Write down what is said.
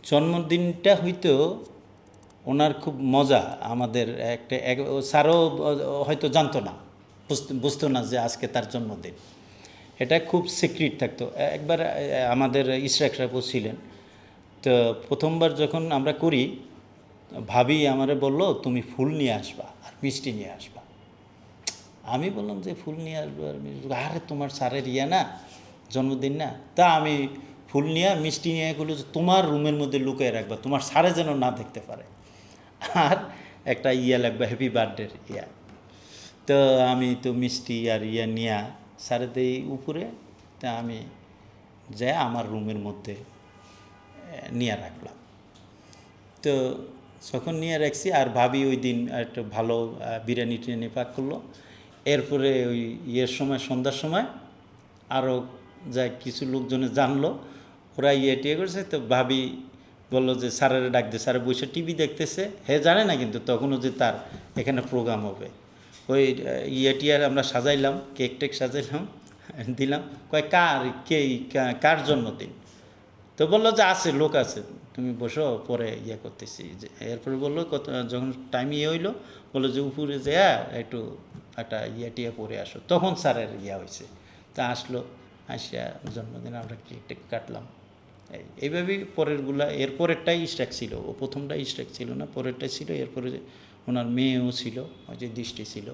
জন্মদিনটা হয়তো ওনার খুব মজা। আমাদের একটা স্যারও হয়তো জানতো না, বুঝতো না যে আজকে তার জন্মদিন। এটা খুব সিক্রেট থাকতো। একবার আমাদের ইশরাক সাহেবও ছিলেন। তো প্রথমবার যখন আমরা করি, ভাবি আমারে বলল, তুমি ফুল নিয়ে আসবা আর মিষ্টি নিয়ে আসবা। আমি বললাম যে ফুল নিয়ে আসবো আর মিষ্টি, আরে তোমার স্যারের ইয়া না, জন্মদিন না। তা আমি ফুল নিয়ে মিষ্টি নিয়ে গেলো যে তোমার রুমের মধ্যে লুকিয়ে রাখবা, তোমার স্যারে যেন না দেখতে পারে, আর একটা ইয়া লাগবে হ্যাপি বার্থডের ইয়া। তো আমি তো মিষ্টি আর ইয়া নিয়ে স্যারে দেই উপরে। তা আমি যাই আমার রুমের মধ্যে নিয়ে রাখলাম। তো যখন নিয়ে রাখছি, আর ভাবি ওই দিন একটা ভালো বিরিয়ানি টিরিয়ানি পাক করলো। এরপরে ওই ইয়ের সময়, সন্ধ্যার সময় আরও যা কিছু লোকজনে জানলো, ওরা ইয়ে টিয়ে করেছে। তো ভাবি বললো যে স্যারের ডাক দিয়ে, স্যারে বসে টিভি দেখতেছে, হে জানে না কিন্তু তখনও যে তার এখানে প্রোগ্রাম হবে। ওই ইয়ে টিয়ার আমরা সাজাইলাম, কেক টেক সাজাইলাম, দিলাম। কয় কার, কে, কার জন্মদিন? তো বললো যে আছে, লোক আছে, তুমি বসো, পরে ইয়ে করতেছি। যে এরপরে বললো কত, যখন টাইম ইয়ে হইলো, বললো যে উপরে যে একটু একটা ইয়ে টিয়ে পরে আসো। তখন স্যারের ইয়া হয়েছে। তা আসলো, আসিয়া জন্মদিন আমরা কেক টেক কাটলাম। এইভাবেই পরেরগুলা, এরপরেরটাই স্ট্যাক ছিল। ও প্রথমটাই স্ট্যাক ছিল না, পরেরটাই ছিল। এরপরে ওনার মেয়েও ছিল, ওই যে দৃষ্টি ছিল।